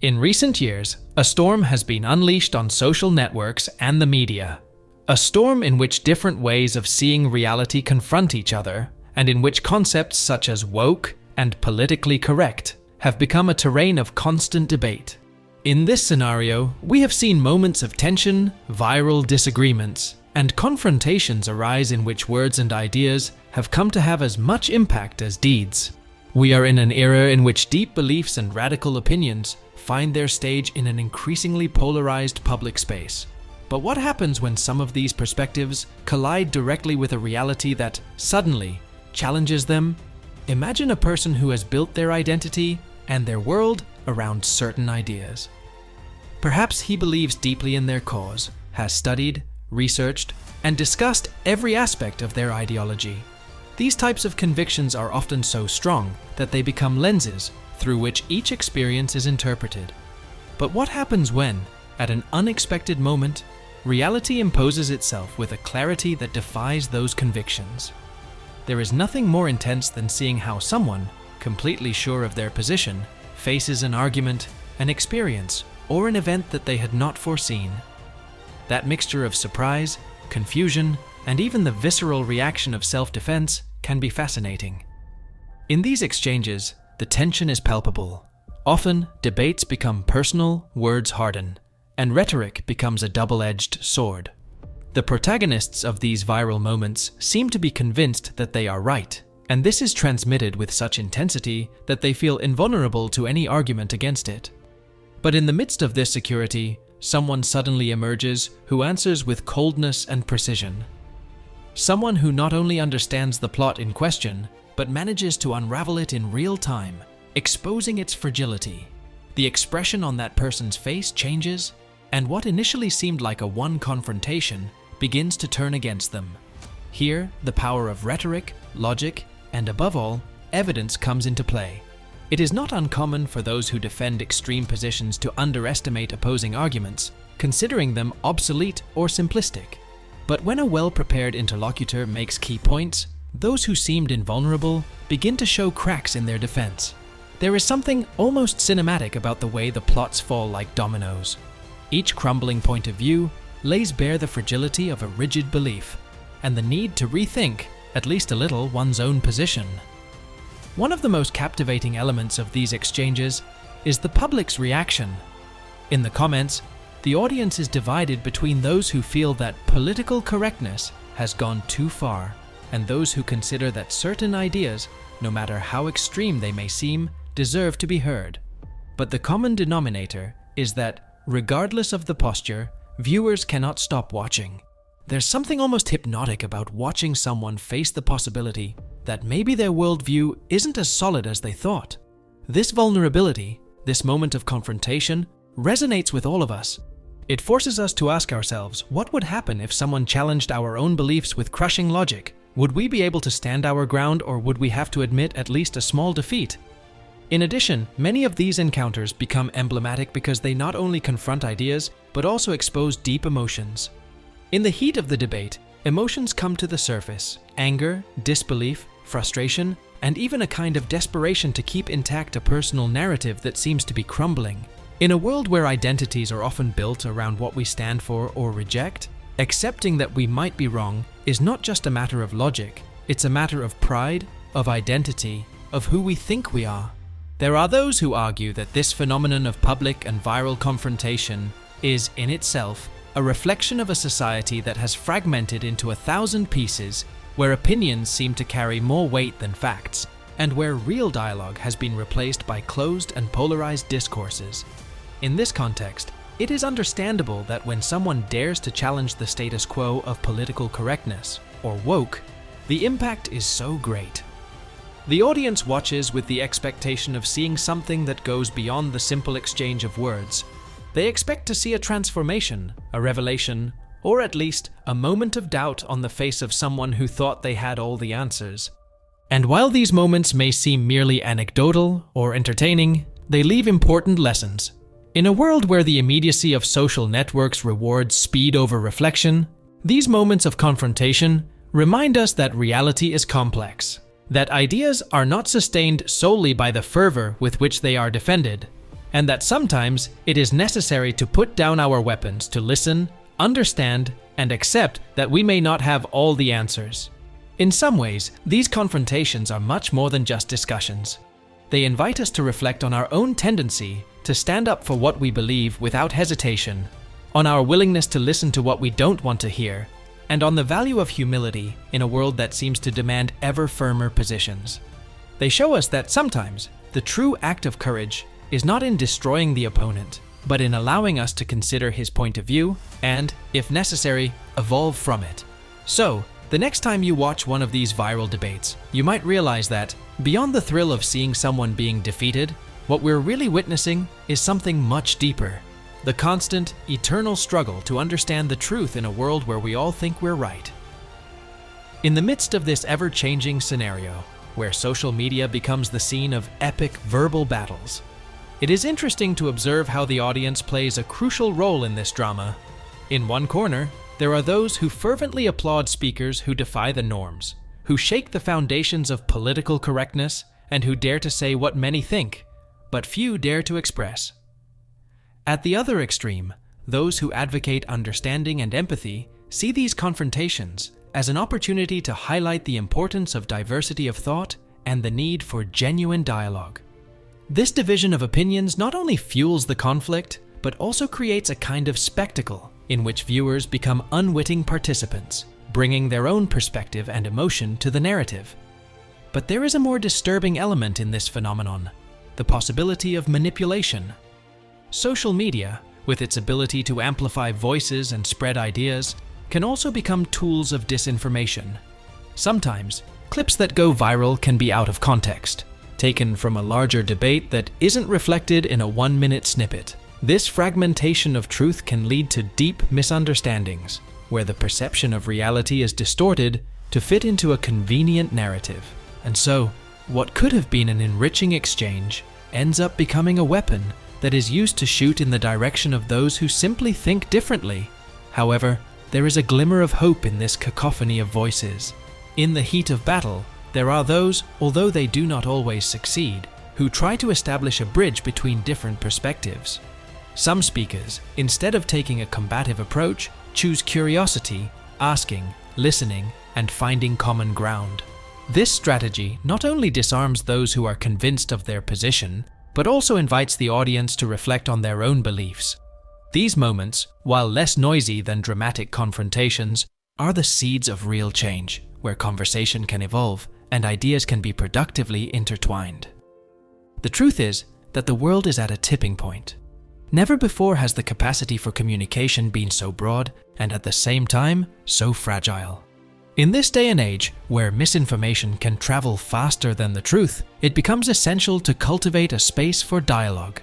In recent years, a storm has been unleashed on social networks and the media. A storm in which different ways of seeing reality confront each other, and in which concepts such as woke and politically correct have become a terrain of constant debate. In this scenario, we have seen moments of tension, viral disagreements, and confrontations arise in which words and ideas have come to have as much impact as deeds. We are in an era in which deep beliefs and radical opinions find their stage in an increasingly polarized public space. But what happens when some of these perspectives collide directly with a reality that suddenly challenges them? Imagine a person who has built their identity and their world around certain ideas. Perhaps he believes deeply in their cause, has studied, researched, and discussed every aspect of their ideology. These types of convictions are often so strong that they become lenses through which each experience is interpreted. But what happens when, at an unexpected moment, reality imposes itself with a clarity that defies those convictions? There is nothing more intense than seeing how someone, completely sure of their position, faces an argument, an experience, or an event that they had not foreseen. That mixture of surprise, confusion, and even the visceral reaction of self-defense can be fascinating. In these exchanges, the tension is palpable. Often, debates become personal, words harden, and rhetoric becomes a double-edged sword. The protagonists of these viral moments seem to be convinced that they are right, and this is transmitted with such intensity that they feel invulnerable to any argument against it. But in the midst of this security, someone suddenly emerges who answers with coldness and precision. Someone who not only understands the plot in question, but manages to unravel it in real time, exposing its fragility. The expression on that person's face changes, and what initially seemed like a one confrontation begins to turn against them. Here, the power of rhetoric, logic, and above all, evidence comes into play. It is not uncommon for those who defend extreme positions to underestimate opposing arguments, considering them obsolete or simplistic. But when a well-prepared interlocutor makes key points, those who seemed invulnerable begin to show cracks in their defense. There is something almost cinematic about the way the plots fall like dominoes. Each crumbling point of view lays bare the fragility of a rigid belief, and the need to rethink, at least a little, one's own position. One of the most captivating elements of these exchanges is the public's reaction. In the comments, the audience is divided between those who feel that political correctness has gone too far, and those who consider that certain ideas, no matter how extreme they may seem, deserve to be heard. But the common denominator is that, regardless of the posture, viewers cannot stop watching. There's something almost hypnotic about watching someone face the possibility that maybe their worldview isn't as solid as they thought. This vulnerability, this moment of confrontation, resonates with all of us. It forces us to ask ourselves, what would happen if someone challenged our own beliefs with crushing logic? Would we be able to stand our ground, or would we have to admit at least a small defeat? In addition, many of these encounters become emblematic because they not only confront ideas, but also expose deep emotions. In the heat of the debate, emotions come to the surface: anger, disbelief, frustration, and even a kind of desperation to keep intact a personal narrative that seems to be crumbling. In a world where identities are often built around what we stand for or reject, accepting that we might be wrong is not just a matter of logic, it's a matter of pride, of identity, of who we think we are. There are those who argue that this phenomenon of public and viral confrontation is, in itself, a reflection of a society that has fragmented into 1,000 pieces, where opinions seem to carry more weight than facts, and where real dialogue has been replaced by closed and polarized discourses. In this context, it is understandable that when someone dares to challenge the status quo of political correctness, or woke, the impact is so great. The audience watches with the expectation of seeing something that goes beyond the simple exchange of words. They expect to see a transformation, a revelation, or at least a moment of doubt on the face of someone who thought they had all the answers. And while these moments may seem merely anecdotal or entertaining, they leave important lessons. In a world where the immediacy of social networks rewards speed over reflection, these moments of confrontation remind us that reality is complex, that ideas are not sustained solely by the fervor with which they are defended, and that sometimes it is necessary to put down our weapons to listen, understand, and accept that we may not have all the answers. In some ways, these confrontations are much more than just discussions. They invite us to reflect on our own tendency to stand up for what we believe without hesitation, on our willingness to listen to what we don't want to hear, and on the value of humility in a world that seems to demand ever firmer positions. They show us that sometimes the true act of courage is not in destroying the opponent, but in allowing us to consider his point of view and, if necessary, evolve from it. So, the next time you watch one of these viral debates, you might realize that, beyond the thrill of seeing someone being defeated, what we're really witnessing is something much deeper. The constant, eternal struggle to understand the truth in a world where we all think we're right. In the midst of this ever-changing scenario, where social media becomes the scene of epic verbal battles, it is interesting to observe how the audience plays a crucial role in this drama. In one corner, there are those who fervently applaud speakers who defy the norms, who shake the foundations of political correctness, and who dare to say what many think, but few dare to express. At the other extreme, those who advocate understanding and empathy see these confrontations as an opportunity to highlight the importance of diversity of thought and the need for genuine dialogue. This division of opinions not only fuels the conflict, but also creates a kind of spectacle in which viewers become unwitting participants, bringing their own perspective and emotion to the narrative. But there is a more disturbing element in this phenomenon: the possibility of manipulation. Social media, with its ability to amplify voices and spread ideas, can also become tools of disinformation. Sometimes, clips that go viral can be out of context, taken from a larger debate that isn't reflected in a 1-minute snippet. This fragmentation of truth can lead to deep misunderstandings, where the perception of reality is distorted to fit into a convenient narrative. And so, what could have been an enriching exchange ends up becoming a weapon that is used to shoot in the direction of those who simply think differently. However, there is a glimmer of hope in this cacophony of voices. In the heat of battle, there are those, although they do not always succeed, who try to establish a bridge between different perspectives. Some speakers, instead of taking a combative approach, choose curiosity, asking, listening, and finding common ground. This strategy not only disarms those who are convinced of their position, but also invites the audience to reflect on their own beliefs. These moments, while less noisy than dramatic confrontations, are the seeds of real change, where conversation can evolve and ideas can be productively intertwined. The truth is that the world is at a tipping point. Never before has the capacity for communication been so broad and at the same time so fragile. In this day and age, where misinformation can travel faster than the truth, it becomes essential to cultivate a space for dialogue.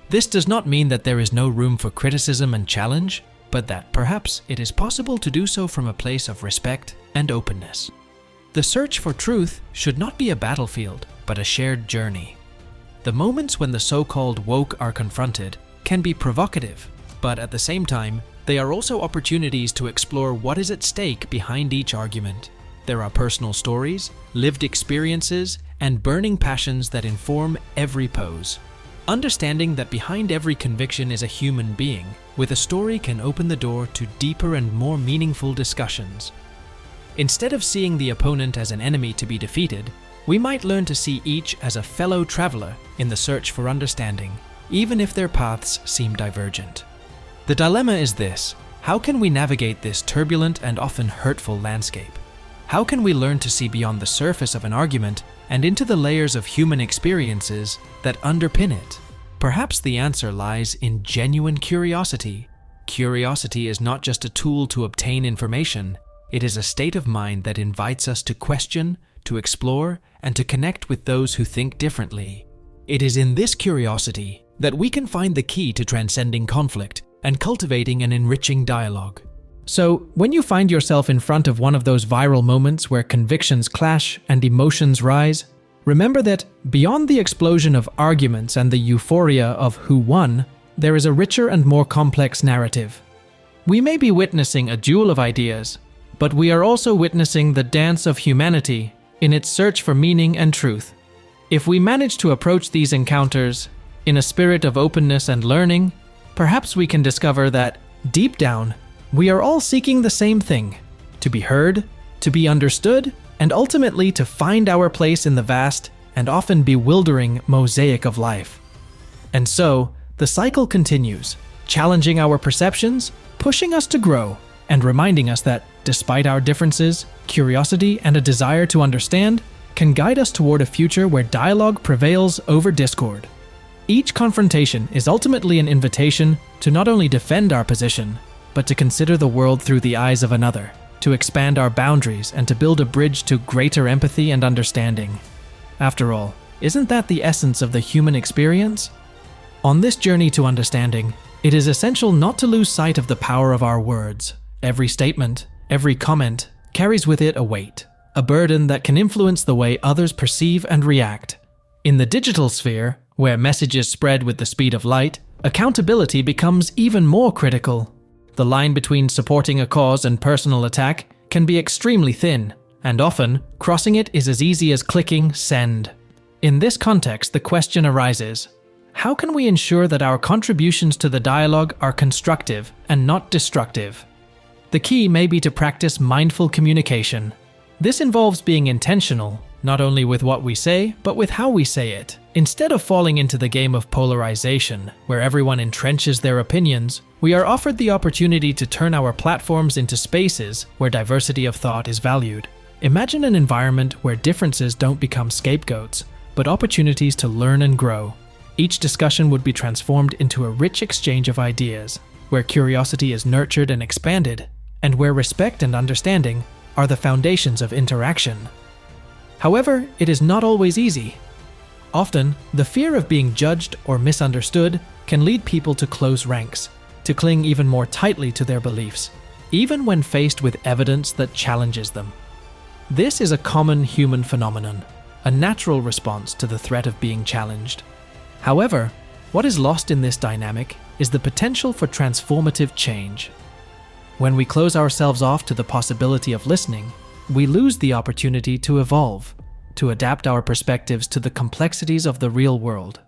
This does not mean that there is no room for criticism and challenge, but that perhaps it is possible to do so from a place of respect and openness. The search for truth should not be a battlefield, but a shared journey. The moments when the so-called woke are confronted can be provocative, but at the same time, they are also opportunities to explore what is at stake behind each argument. There are personal stories, lived experiences, and burning passions that inform every pose. Understanding that behind every conviction is a human being with a story can open the door to deeper and more meaningful discussions. Instead of seeing the opponent as an enemy to be defeated, we might learn to see each as a fellow traveler in the search for understanding, even if their paths seem divergent. The dilemma is this: how can we navigate this turbulent and often hurtful landscape? How can we learn to see beyond the surface of an argument and into the layers of human experiences that underpin it? Perhaps the answer lies in genuine curiosity. Curiosity is not just a tool to obtain information, it is a state of mind that invites us to question, to explore, and to connect with those who think differently. It is in this curiosity that we can find the key to transcending conflict and cultivating an enriching dialogue. So, when you find yourself in front of one of those viral moments where convictions clash and emotions rise, remember that beyond the explosion of arguments and the euphoria of who won, there is a richer and more complex narrative. We may be witnessing a duel of ideas, but we are also witnessing the dance of humanity in its search for meaning and truth. If we manage to approach these encounters In a spirit of openness and learning, perhaps we can discover that, deep down, we are all seeking the same thing: to be heard, to be understood, and ultimately to find our place in the vast and often bewildering mosaic of life. And so, the cycle continues, challenging our perceptions, pushing us to grow, and reminding us that, despite our differences, curiosity and a desire to understand can guide us toward a future where dialogue prevails over discord. Each confrontation is ultimately an invitation to not only defend our position, but to consider the world through the eyes of another, to expand our boundaries and to build a bridge to greater empathy and understanding. After all, isn't that the essence of the human experience? On this journey to understanding, it is essential not to lose sight of the power of our words. Every statement, every comment, carries with it a weight, a burden that can influence the way others perceive and react. In the digital sphere, where messages spread with the speed of light, accountability becomes even more critical. The line between supporting a cause and personal attack can be extremely thin, and often, crossing it is as easy as clicking send. In this context, the question arises: how can we ensure that our contributions to the dialogue are constructive and not destructive? The key may be to practice mindful communication. This involves being intentional, not only with what we say, but with how we say it. Instead of falling into the game of polarization, where everyone entrenches their opinions, we are offered the opportunity to turn our platforms into spaces where diversity of thought is valued. Imagine an environment where differences don't become scapegoats, but opportunities to learn and grow. Each discussion would be transformed into a rich exchange of ideas, where curiosity is nurtured and expanded, and where respect and understanding are the foundations of interaction. However, it is not always easy. Often, the fear of being judged or misunderstood can lead people to close ranks, to cling even more tightly to their beliefs, even when faced with evidence that challenges them. This is a common human phenomenon, a natural response to the threat of being challenged. However, what is lost in this dynamic is the potential for transformative change. When we close ourselves off to the possibility of listening, we lose the opportunity to evolve, to adapt our perspectives to the complexities of the real world.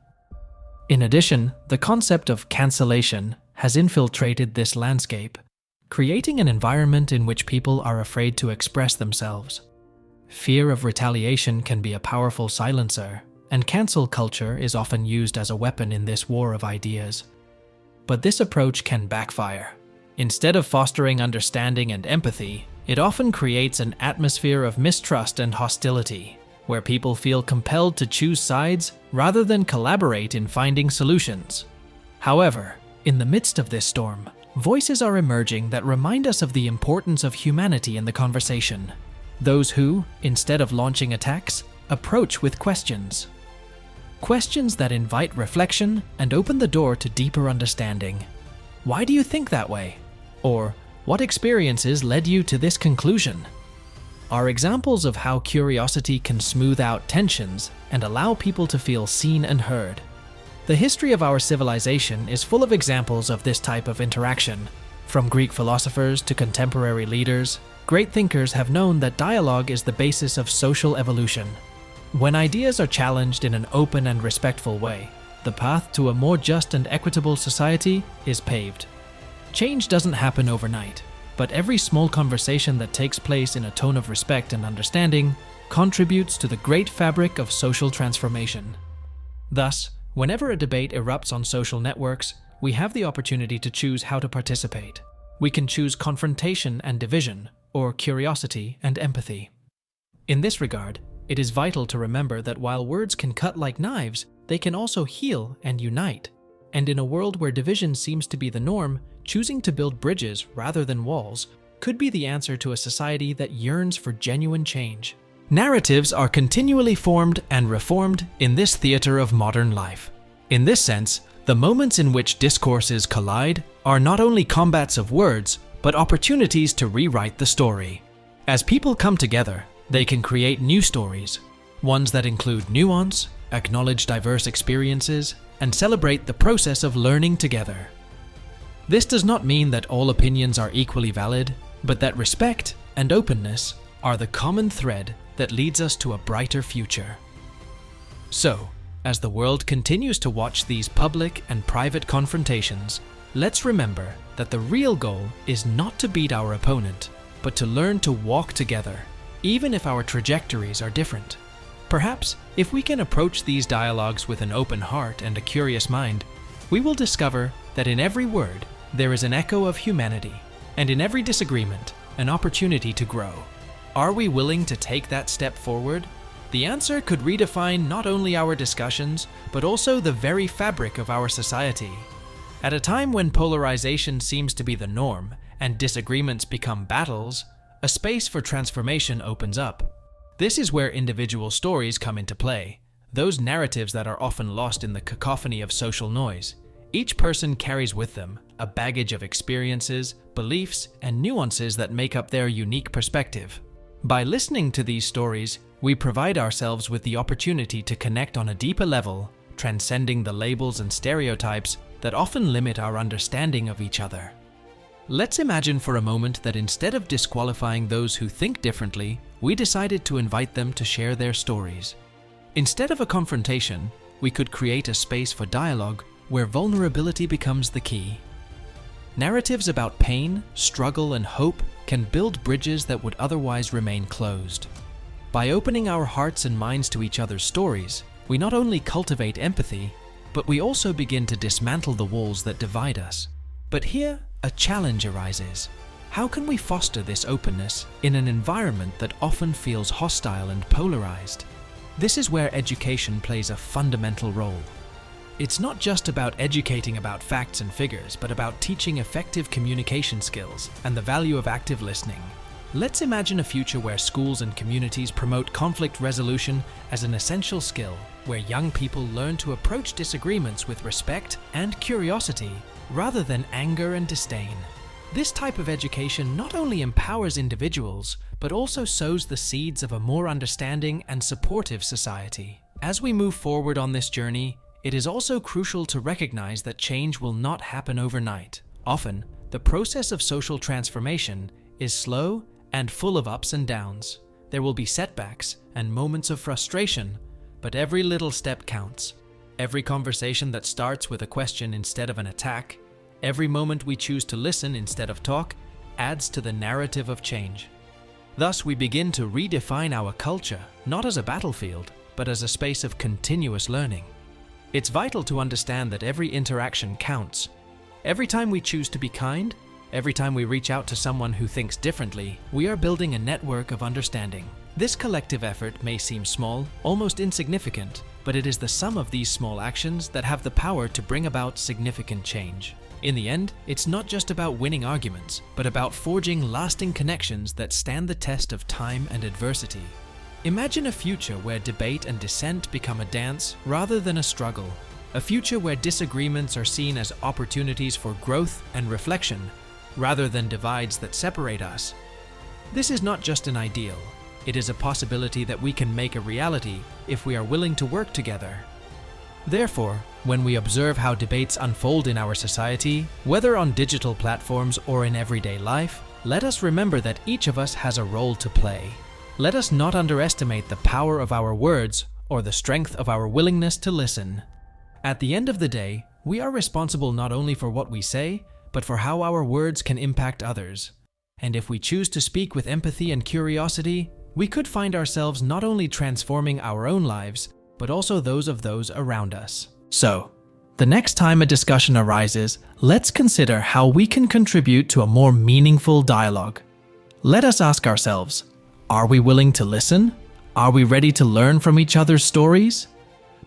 In addition, the concept of cancellation has infiltrated this landscape, creating an environment in which people are afraid to express themselves. Fear of retaliation can be a powerful silencer, and cancel culture is often used as a weapon in this war of ideas. But this approach can backfire. Instead of fostering understanding and empathy, it often creates an atmosphere of mistrust and hostility, where people feel compelled to choose sides rather than collaborate in finding solutions. However, in the midst of this storm, voices are emerging that remind us of the importance of humanity in the conversation. Those who, instead of launching attacks, approach with questions. Questions that invite reflection and open the door to deeper understanding. Why do you think that way? Or, what experiences led you to this conclusion? Are examples of how curiosity can smooth out tensions and allow people to feel seen and heard. The history of our civilization is full of examples of this type of interaction. From Greek philosophers to contemporary leaders, great thinkers have known that dialogue is the basis of social evolution. When ideas are challenged in an open and respectful way, the path to a more just and equitable society is paved. Change doesn't happen overnight, but every small conversation that takes place in a tone of respect and understanding contributes to the great fabric of social transformation. Thus, whenever a debate erupts on social networks, we have the opportunity to choose how to participate. We can choose confrontation and division, or curiosity and empathy. In this regard, it is vital to remember that while words can cut like knives, they can also heal and unite. And in a world where division seems to be the norm, choosing to build bridges rather than walls could be the answer to a society that yearns for genuine change. Narratives are continually formed and reformed in this theater of modern life. In this sense, the moments in which discourses collide are not only combats of words, but opportunities to rewrite the story. As people come together, they can create new stories, ones that include nuance, acknowledge diverse experiences, and celebrate the process of learning together. This does not mean that all opinions are equally valid, but that respect and openness are the common thread that leads us to a brighter future. So, As the world continues to watch these public and private confrontations, let's remember that the real goal is not to beat our opponent, but to learn to walk together, even if our trajectories are different. Perhaps, if we can approach these dialogues with an open heart and a curious mind, we will discover that in every word there is an echo of humanity, and in every disagreement, an opportunity to grow. Are we willing to take that step forward? The answer could redefine not only our discussions, but also the very fabric of our society. At a time when polarization seems to be the norm, and disagreements become battles, a space for transformation opens up. This is where individual stories come into play, those narratives that are often lost in the cacophony of social noise. Each person carries with them a baggage of experiences, beliefs, and nuances that make up their unique perspective. By listening to these stories, we provide ourselves with the opportunity to connect on a deeper level, transcending the labels and stereotypes that often limit our understanding of each other. Let's imagine for a moment that instead of disqualifying those who think differently, we decided to invite them to share their stories. Instead of a confrontation, we could create a space for dialogue where vulnerability becomes the key. Narratives about pain, struggle, and hope can build bridges that would otherwise remain closed. By opening our hearts and minds to each other's stories, we not only cultivate empathy, but we also begin to dismantle the walls that divide us. But here, a challenge arises. How can we foster this openness in an environment that often feels hostile and polarized? This is where education plays a fundamental role. It's not just about educating about facts and figures, but about teaching effective communication skills and the value of active listening. Let's imagine a future where schools and communities promote conflict resolution as an essential skill, where young people learn to approach disagreements with respect and curiosity, rather than anger and disdain. This type of education not only empowers individuals, but also sows the seeds of a more understanding and supportive society. As we move forward on this journey, it is also crucial to recognize that change will not happen overnight. Often, the process of social transformation is slow and full of ups and downs. There will be setbacks and moments of frustration, but every little step counts. Every conversation that starts with a question instead of an attack, every moment we choose to listen instead of talk, adds to the narrative of change. Thus, we begin to redefine our culture, not as a battlefield, but as a space of continuous learning. It's vital to understand that every interaction counts. Every time we choose to be kind, every time we reach out to someone who thinks differently, we are building a network of understanding. This collective effort may seem small, almost insignificant, but it is the sum of these small actions that have the power to bring about significant change. In the end, it's not just about winning arguments, but about forging lasting connections that stand the test of time and adversity. Imagine a future where debate and dissent become a dance rather than a struggle. A future where disagreements are seen as opportunities for growth and reflection, rather than divides that separate us. This is not just an ideal. It is a possibility that we can make a reality if we are willing to work together. Therefore, when we observe how debates unfold in our society, whether on digital platforms or in everyday life, let us remember that each of us has a role to play. Let us not underestimate the power of our words or the strength of our willingness to listen. At the end of the day, we are responsible not only for what we say, but for how our words can impact others. And if we choose to speak with empathy and curiosity, we could find ourselves not only transforming our own lives, but also those of those around us. So, the next time a discussion arises, let's consider how we can contribute to a more meaningful dialogue. Let us ask ourselves, are we willing to listen? Are we ready to learn from each other's stories?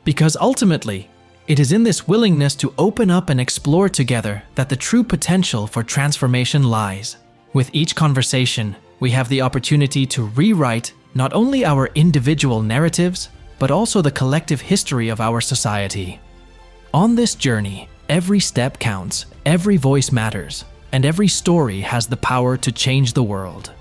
Because ultimately, it is in this willingness to open up and explore together that the true potential for transformation lies. With each conversation, we have the opportunity to rewrite not only our individual narratives, but also the collective history of our society. On this journey, every step counts, every voice matters, and every story has the power to change the world.